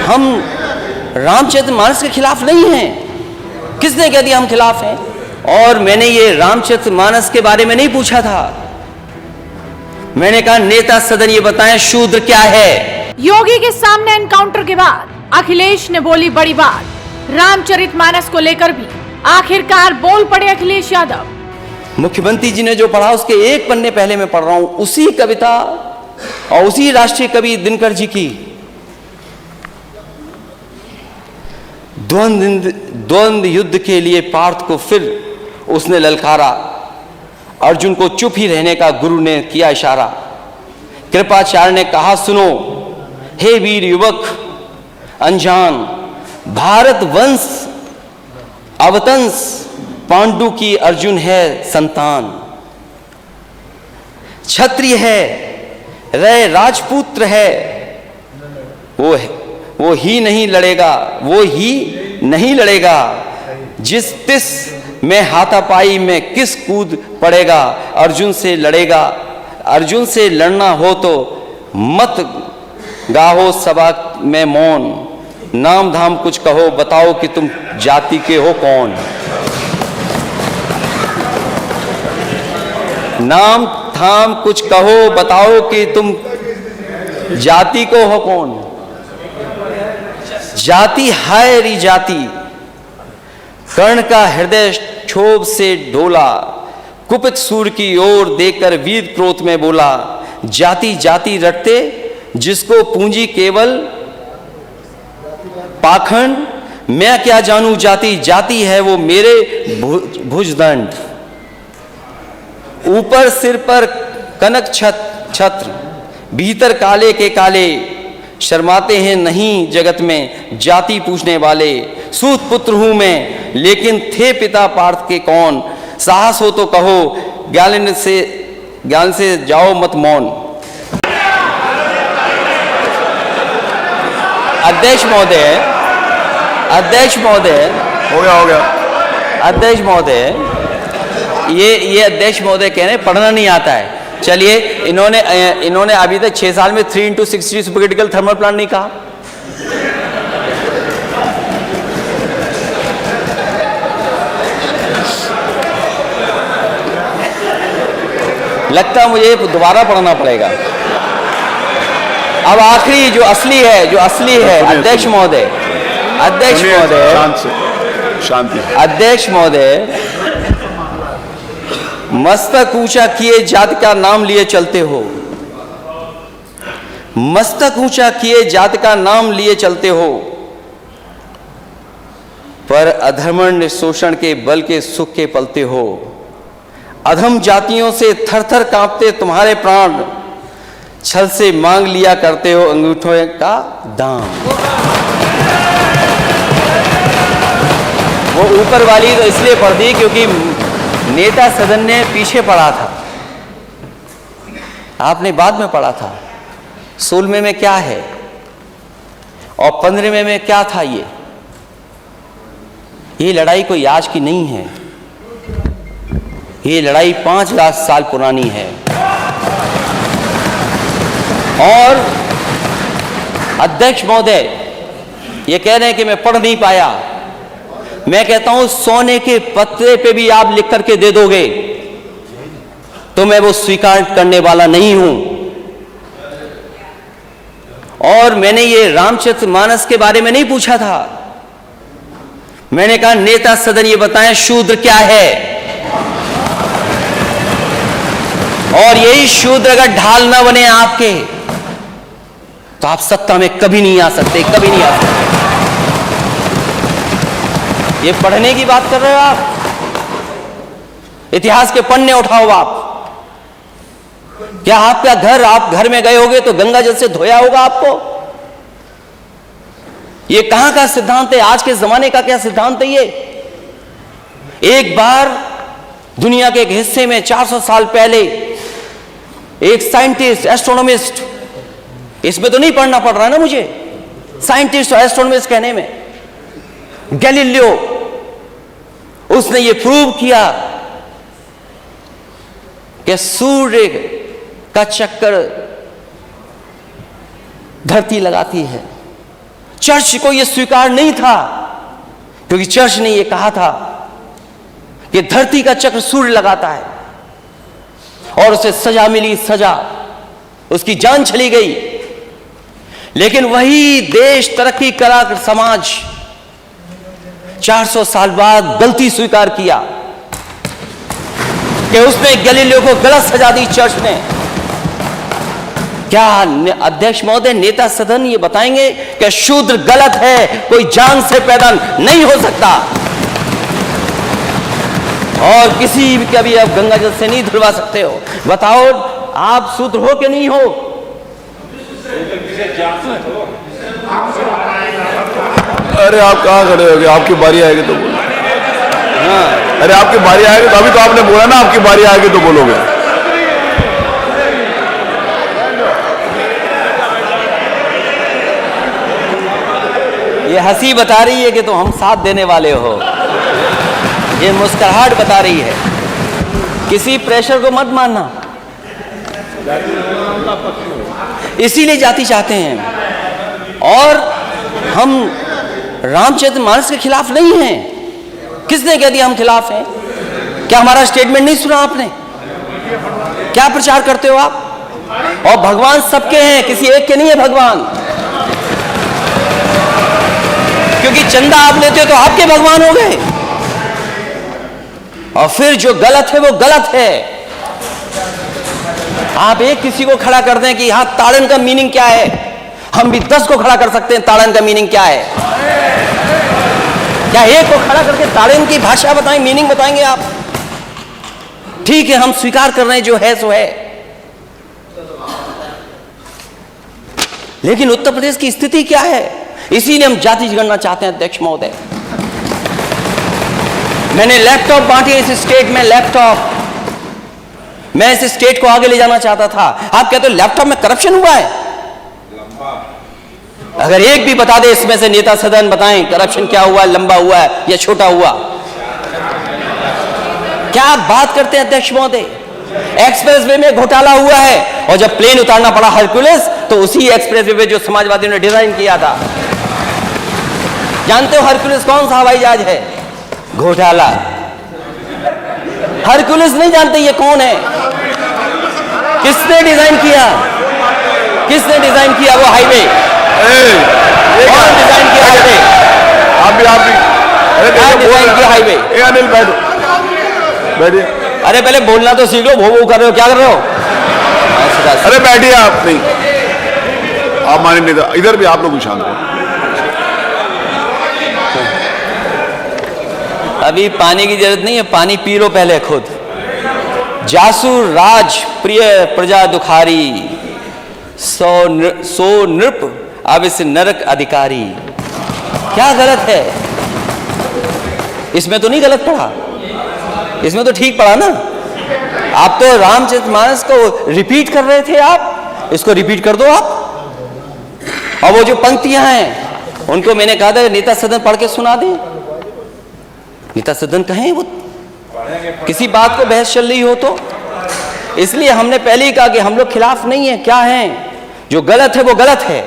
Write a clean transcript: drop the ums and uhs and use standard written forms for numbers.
हम रामचरितमानस के खिलाफ नहीं हैं। किसने कह दिया हम खिलाफ हैं? और मैंने ये रामचरितमानस के बारे में नहीं पूछा था। मैंने कहा नेता सदन ये बताएं शूद्र क्या है। योगी के सामने एनकाउंटर के बाद अखिलेश ने बोली बड़ी बात। रामचरितमानस को लेकर भी आखिरकार बोल पड़े अखिलेश यादव। मुख्यमंत्री जी ने जो पढ़ा उसके एक पन्ने पहले मैं पढ़ रहा हूं, उसी कविता और उसी राष्ट्रीय कवि दिनकर जी की। द्वंद्व युद्ध के लिए पार्थ को फिर उसने ललकारा। अर्जुन को चुप ही रहने का गुरु ने किया इशारा। कृपाचार्य ने कहा सुनो हे वीर युवक अनजान, भारत वंश अवतंस पांडु की अर्जुन है संतान। क्षत्रिय है रे राजपुत्र है, वो ही नहीं लड़ेगा। जिस तिस में हाथापाई में किस कूद पड़ेगा। अर्जुन से लड़ेगा, अर्जुन से लड़ना हो तो मत गाहो सभा में मौन। नाम धाम कुछ कहो बताओ कि तुम जाति के हो कौन। नाम धाम कुछ कहो बताओ कि तुम जाति को हो कौन। जाति हाय री जाति, कर्ण का हृदय क्षोभ से डोला। कुपित सूर की ओर देखकर वीर क्रोध में बोला। जाति जाति रटते जिसको पूंजी केवल पाखंड। मैं क्या जानू जाति, जाति है वो मेरे भुजदंड। ऊपर सिर पर कनक छत्र, भीतर काले के काले। शर्माते हैं नहीं जगत में जाति पूछने वाले। सूत पुत्र हूं मैं लेकिन थे पिता पार्थ के कौन। साहस हो तो कहो ज्ञान से जाओ मत मौन। अध्यक्ष महोदय हो गया अध्यक्ष महोदय, ये अध्यक्ष महोदय कह रहे हैं पढ़ना नहीं आता है। चलिए, इन्होंने अभी तक 6 साल में 3x60 सुपरक्रिटिकल थर्मल प्लांट नहीं कहा। लगता है मुझे दोबारा पढ़ना पड़ेगा। अब आखिरी जो असली है अध्यक्ष महोदय, शांति। अध्यक्ष महोदय, मस्तक ऊंचा किए जाति का नाम लिए चलते हो। मस्तक ऊंचा किए जाति का नाम लिए चलते हो, पर अधर्मण्य शोषण के बल के सुख के पलते हो। अधम जातियों से थर थर कांपते तुम्हारे प्राण। छल से मांग लिया करते हो अंगूठों का दाम। वो ऊपर वाली तो इसलिए पढ़ दी क्योंकि नेता सदन ने पीछे पढ़ा था, आपने बाद में पढ़ा था। 16वें में क्या है और 15वें में क्या था। ये लड़ाई कोई आज की नहीं है, ये लड़ाई 5,00,000 साल पुरानी है। और अध्यक्ष महोदय ये कह रहे हैं कि मैं पढ़ नहीं पाया। मैं कहता हूं सोने के पत्रे पे भी आप लिख करके दे दोगे तो मैं वो स्वीकार करने वाला नहीं हूं। और मैंने ये रामचरितमानस के बारे में नहीं पूछा था। मैंने कहा नेता सदन ये बताएं शूद्र क्या है। और यही शूद्र अगर ढाल ना बने आपके तो आप सत्ता में कभी नहीं आ सकते, कभी नहीं आ सकते। ये पढ़ने की बात कर रहे हो आप, इतिहास के पन्ने उठाओ आप। क्या आपका घर, आप घर में गए होगे तो गंगा जल से धोया होगा आपको। ये कहां का सिद्धांत है, आज के जमाने का क्या सिद्धांत है ये। एक बार दुनिया के एक हिस्से में 400 साल पहले एक साइंटिस्ट, एस्ट्रोनॉमिस्ट, इसमें तो नहीं पढ़ना पड़ रहा है ना मुझे, साइंटिस्ट और एस्ट्रोनॉमिस्ट कहने में, गैलीलियो, उसने ये प्रूव किया कि सूर्य का चक्कर धरती लगाती है। चर्च को यह स्वीकार नहीं था, क्योंकि चर्च ने यह कहा था कि धरती का चक्र सूर्य लगाता है, और उसे सजा मिली, सजा, उसकी जान चली गई। लेकिन वही देश, तरक्की करा समाज 400 साल बाद गलती स्वीकार किया कि उसने गैलीलियो को गलत सजा दी चर्च ने। क्या अध्यक्ष महोदय, नेता सदन ये बताएंगे कि शूद्र गलत है, कोई जान से पैदा नहीं हो सकता, और किसी भी कभी आप गंगा जल से नहीं धुलवा सकते हो? बताओ, आप शूद्र हो कि नहीं हो? अरे आप कहाँ खड़े होगे? आपकी बारी आएगी तो बोलो। हाँ, अरे आपकी बारी आएगी तो, अभी तो आपने बोला ना आपकी बारी आएगी तो बोलोगे। ये हंसी बता रही है कि तुम हम साथ देने वाले हो, ये मुस्कुराहट बता रही है। किसी प्रेशर को मत मानना, इसीलिए जाति चाहते हैं। और हम रामचरितमानस के खिलाफ नहीं हैं। किसने कह दिया हम खिलाफ हैं? क्या हमारा स्टेटमेंट नहीं सुना आपने? क्या प्रचार करते हो आप? और भगवान सबके हैं, किसी एक के नहीं है भगवान। क्योंकि चंदा आप लेते हो तो आपके भगवान हो गए, और फिर जो गलत है वो गलत है। आप एक किसी को खड़ा कर दें कि यहां ताड़न का मीनिंग क्या है, हम भी 10 को खड़ा कर सकते हैं ताड़न का मीनिंग क्या है। क्या एक को खड़ा करके ताड़न की भाषा बताएं, मीनिंग बताएंगे आप? ठीक है, हम स्वीकार कर रहे हैं जो है सो है। लेकिन उत्तर प्रदेश की स्थिति क्या है? इसीलिए हम जाति जनगणना चाहते हैं अध्यक्ष महोदय। मैंने लैपटॉप बांटे इस स्टेट में, लैपटॉप, मैं इस स्टेट को आगे ले जाना चाहता था। आप कहते हो लैपटॉप में करप्शन हुआ है? अगर एक भी बता दे इसमें से, नेता सदन बताएं करप्शन क्या हुआ, लंबा हुआ है या छोटा हुआ। क्या आप बात करते हैं अध्यक्ष महोदय? एक्सप्रेसवे में घोटाला हुआ है, और जब प्लेन उतारना पड़ा हरक्यूलिस, तो उसी एक्सप्रेसवे पे जो समाजवादियों ने डिजाइन किया था। जानते हो हरक्यूलिस कौन सा हवाई जहाज है? घोटाला। हरक्यूलिस नहीं जानते ये कौन है? किसने डिजाइन किया? किसने डिजाइन किया वो हाईवे? कौन डिजाइन किया हाईवे? आप भी क्या डिजाइन किया हाईवे? अनिल बैठो, बैठिए। अरे पहले बोलना तो सीख लो, भो कर रहे हो, क्या कर रहे हो? अरे बैठिए आप। नहीं, आप माने नेता, इधर भी आप लोग भी शांत हो। अभी पानी की जरूरत नहीं है, पानी पी लो पहले खुद। जासु राज प्रिय प्रजा दुखारी, सो नृप अब इस नरक अधिकारी। क्या गलत है इसमें? तो नहीं गलत पढ़ा, इसमें तो ठीक पढ़ा ना। आप तो रामचरितमानस को रिपीट कर रहे थे, आप इसको रिपीट कर दो आप। और वो जो पंक्तियां हैं उनको मैंने कहा था नेता सदन पढ़ के सुना दें। नेता सदन कहें, वो किसी बात को बहस चल रही हो तो। इसलिए हमने पहले ही कहा कि हम लोग खिलाफ नहीं है। क्या है? जो गलत है वो गलत है।